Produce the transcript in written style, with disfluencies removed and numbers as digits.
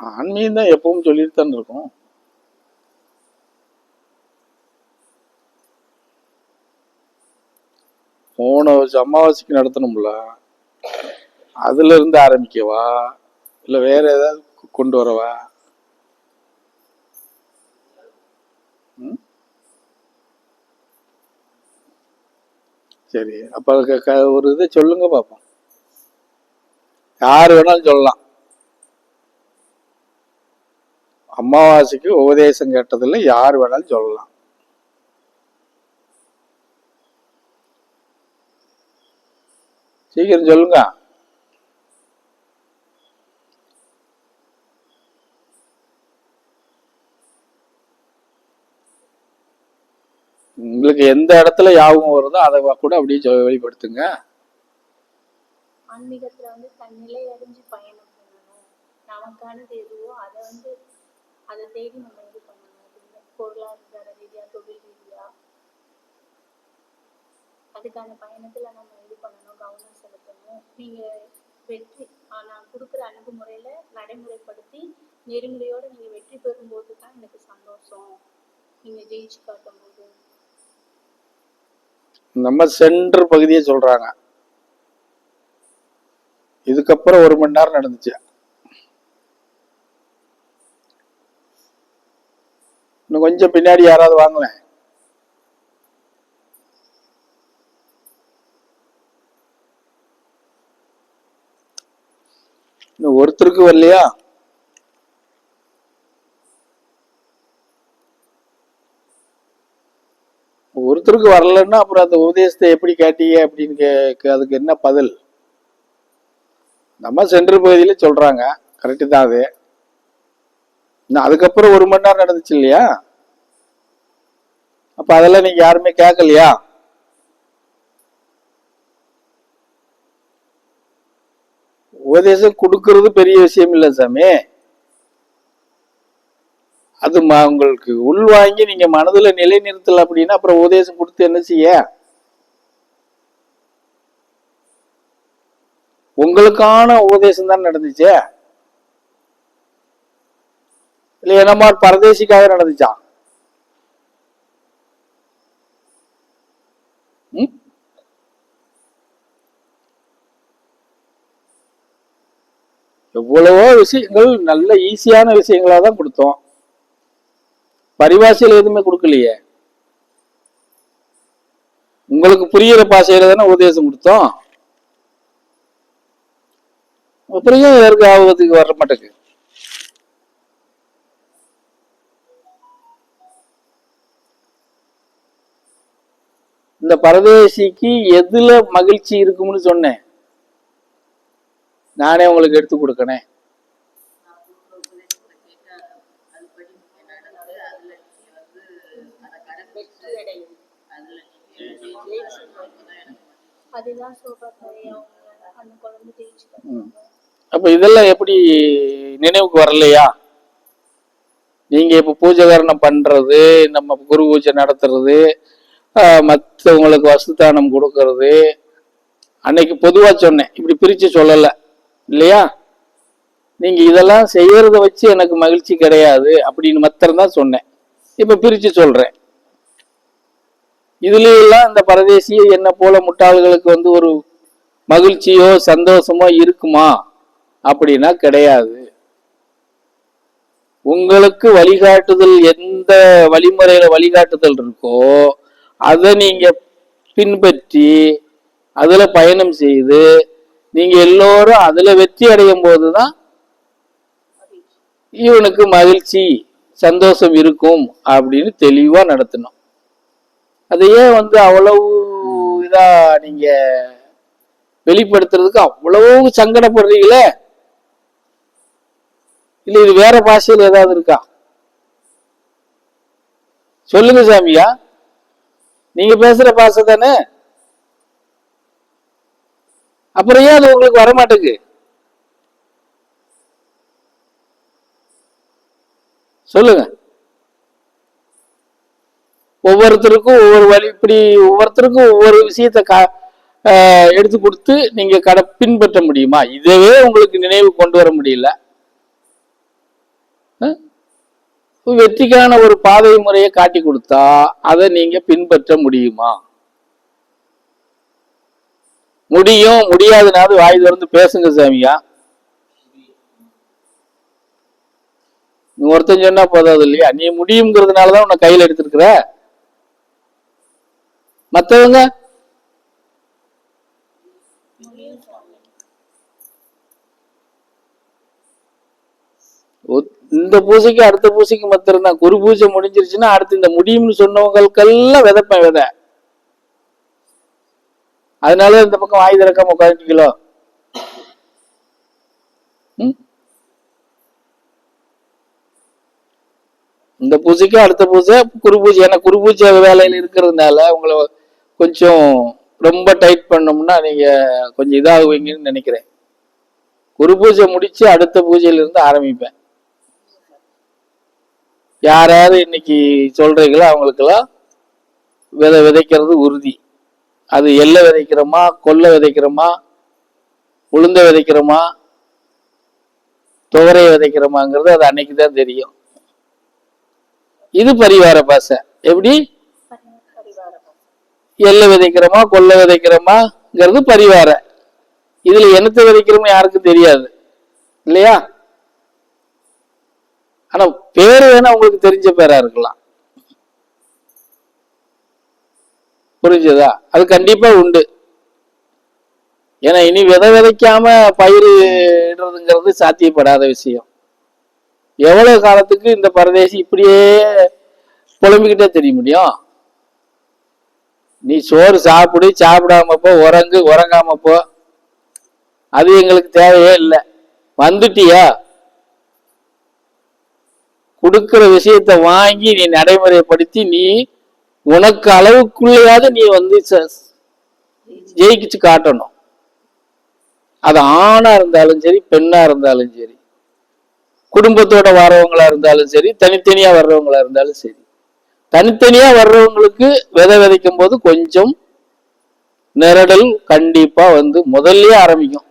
ஆன்மீகம் தான் எப்பவும் சொல்லிட்டு தான் இருக்கும். போன வருஷம் அமாவாசைக்கு நடத்தணும்ல, அதுல இருந்து ஆரம்பிக்கவா இல்ல வேற ஏதாவது கொண்டு வரவா? சரி, அப்ப ஒரு இதை சொல்லுங்க பாப்போம். யாரு வேணாலும் சொல்லலாம். அமாவாசைக்கு உபதேசம் கேட்டதில்ல, யார் வேணாலும் சொல்லலாம். சீக்கிரம் சொல்லுங்க. உங்களுக்கு எந்த இடத்துல யாபகம் வருதோ அதை கூட அப்படியே வெளிப்படுத்துங்க. ஆன்மீகத்துல தன்னிலை அறிஞ்சு பயணம் பண்ணணும். நமக்கானது எதுவோ அதை தேடி நம்ம இது பண்ணணும். பொருளாதார ரீதியா, தொழில் ரீதியா அதுக்கான பயணத்துல நம்ம இது பண்ணணும், கவனம் செலுத்தணும். நீங்க வெற்றி நான் கொடுக்குற அணுகுமுறையில நடைமுறைப்படுத்தி நெறிமுறையோட நீங்க வெற்றி பெறும் போதுதான் எனக்கு சந்தோஷம். நீங்க ஜெயிச்சு காட்டும் போது. நம்ம சென்டர் பகுதியை சொல்றாங்க. இதுக்கப்புறம் 1 மணி நேரம் நடந்துச்சு. இன்னும் கொஞ்சம் பின்னாடி யாராவது வாங்கலேன். இன்னும் ஒருத்தருக்கு வரலையா? ஒருத்தருக்கு வரலன்னா அப்புறம் அந்த உபதேசத்தை எப்படி கேட்டீங்க அப்படின்னு அதுக்கு என்ன பதில்? நம்ம சென்ட்ரல் பகுதியில சொல்றாங்க, கரெக்டு தான். அது அதுக்கப்புறம் 1 மணி நேரம் நடந்துச்சு இல்லையா? அப்ப அதெல்லாம் நீங்க யாருமே கேட்கலையா? உபதேசம் கொடுக்கறது பெரிய விஷயம் இல்ல சாமி. அது உங்களுக்கு உள்வாங்கி நீங்க மனதுல நிலைநிறுத்தல அப்படின்னா அப்புறம் உபதேசம் கொடுத்து என்ன செய்ய? உங்களுக்கான உபதேசம் தான் நடந்துச்சு இல்ல என்னமா பரதேசிக்காக நடந்துச்சா? எவ்வளவோ விஷயங்கள் நல்ல ஈஸியான விஷயங்களா தான் கொடுத்தோம். பரிபாஷையில் எதுவுமே கொடுக்கலையே. உங்களுக்கு புரியுற பாஷையில தானே உபதேசம் கொடுத்தோம். அப்புறம் யாருக்கு ஆபத்துக்கு வர மாட்டேங்குது. இந்த பரதேசிக்கு எதுல மகிழ்ச்சி இருக்கும்னு சொன்னேன், நானே உங்களுக்கு எடுத்து கொடுக்கனே. அப்ப இதெல்லாம் எப்படி நினைவுக்கு வரலையா? நீங்க இப்ப பூஜைகரணம் பண்றது, நம்ம குரு பூஜை நடத்துறது, மற்றவங்களுக்கு வஸ்துதானம் கொடுக்கறது, அன்னைக்கு பொதுவா சொன்னேன், இப்படி பிரிச்சு சொல்லல இல்லையா? நீங்க இதெல்லாம் செய்யறத வச்சு எனக்கு மகிழ்ச்சி கிடையாது அப்படின்னு மாத்திரம் தான் சொன்னேன். இப்ப பிரிச்சு சொல்றேன். இதுல எல்லாம் இந்த பரதேசி என்ன போல முட்டாள்களுக்கு ஒரு மகிழ்ச்சியோ சந்தோஷமோ இருக்குமா அப்படின்னா கிடையாது. உங்களுக்கு வழிகாட்டுதல், எந்த வழிமுறையில வழிகாட்டுதல் இருக்கோ அதை நீங்க பின்பற்றி அதுல பயணம் செய்து நீங்க எல்லோரும் அதுல வெற்றி அடையும் போதுதான் இவனுக்கு மகிழ்ச்சி சந்தோஷம் இருக்கும் அப்படின்னு தெளிவா நடத்தணும். அதையே அவ்வளவு இதா நீங்க வெளிப்படுத்துறதுக்கு அவ்வளவு சங்கடப்படுறீங்களே. இல்ல இது வேற பாஷையில் ஏதாவது இருக்கா? சொல்லுங்க சாமியா, நீங்க பேசுற பாஷை தானே. அப்புறம் ஏன் அது உங்களுக்கு வரமாட்டேங்குது? சொல்லுங்க. ஒவ்வொருத்தருக்கும் ஒவ்வொரு வழி, இப்படி ஒவ்வொருத்தருக்கும் ஒவ்வொரு விஷயத்த எடுத்து கொடுத்து நீங்க பின்பற்ற முடியுமா? இதவே உங்களுக்கு நினைவு கொண்டு வர முடியல. வெற்றிக்கான ஒரு பாதை முறையை காட்டி கொடுத்தா அதை நீங்க பின்பற்ற முடியுமா? முடியும். முடியாதுனாவது வாய் திறந்து பேசுங்க சாமியா. நீ ஒருத்தன் சொன்னா போதாது இல்லையா? நீ முடியுங்கிறதுனாலதான் உன்னை கையில் எடுத்திருக்கிற. மற்றவங்க இந்த பூசைக்கு அடுத்த பூசைக்கு மத்திரம் தான். குரு பூஜை முடிஞ்சிருச்சுன்னா அடுத்து இந்த முடியும்னு சொன்னவங்களுக்கெல்லாம் விதைப்பேன் விதை. அதனால இந்த பக்கம் வாய் திறக்காம உட்காந்துக்கலோ. இந்த பூஜைக்கு அடுத்த பூஜை குரு பூஜை. ஏன்னா குரு பூஜை வேலையில இருக்கிறதுனால உங்களை கொஞ்சம் ரொம்ப டைட் பண்ணோம்னா நீங்க கொஞ்சம் இதாகுவீங்கன்னு நினைக்கிறேன். குரு பூஜை முடிச்சு அடுத்த பூஜையில இருந்து ஆரம்பிப்பேன். யாராவது இன்னைக்கு சொல்றீங்களோ அவங்களுக்கெல்லாம் விதை விதைக்கிறது உறுதி. அது எள்ளை விதைக்கிறோமா, கொல்லை விதைக்கிறோமா, உளுந்த விதைக்கிறோமா, துவரையை விதைக்கிறோமாங்கிறது அது அன்னைக்கு தான் தெரியும். இது பரிவார பாசை. எப்படி எள்ளை விதைக்கிறோமா கொல்லை விதைக்கிறோமாங்கிறது பரிவார. இதுல என்னத்தை விதைக்கிறோமோ யாருக்கும் தெரியாது இல்லையா? ஆனா பேரு வேணா உங்களுக்கு தெரிஞ்ச பேரா இருக்கலாம். புரிஞ்சதா? அது கண்டிப்பா உண்டு. ஏன்னா இனி விதை விதைக்காம பயிர் இடுறதுங்கிறது சாத்தியப்படாத விஷயம். எவ்வளவு காலத்துக்கு இந்த பரதேசி இப்படியே புலம்பிக்கிட்டே தெரிய முடியும்? நீ சோறு சாப்பிடு, சாப்பிடாம போ, உறங்காம போ, அது எங்களுக்கு தேவையே இல்லை. வந்துட்டியா, கொடுக்கிற விஷயத்த வாங்கி நீ நடைமுறைப்படுத்தி நீ உனக்கு அளவுக்குள்ளையாவது நீ வந்து ஜெயிக்கிச்சு காட்டணும். அது ஆணா இருந்தாலும் சரி, பெண்ணா இருந்தாலும் சரி, குடும்பத்தோட வர்றவங்களா இருந்தாலும் சரி, தனித்தனியா வர்றவங்களா இருந்தாலும் சரி. தனித்தனியா வர்றவங்களுக்கு விதை விதைக்கும் போது கொஞ்சம் நிரடல் கண்டிப்பா வந்து முதல்லயே ஆரம்பிக்கும்.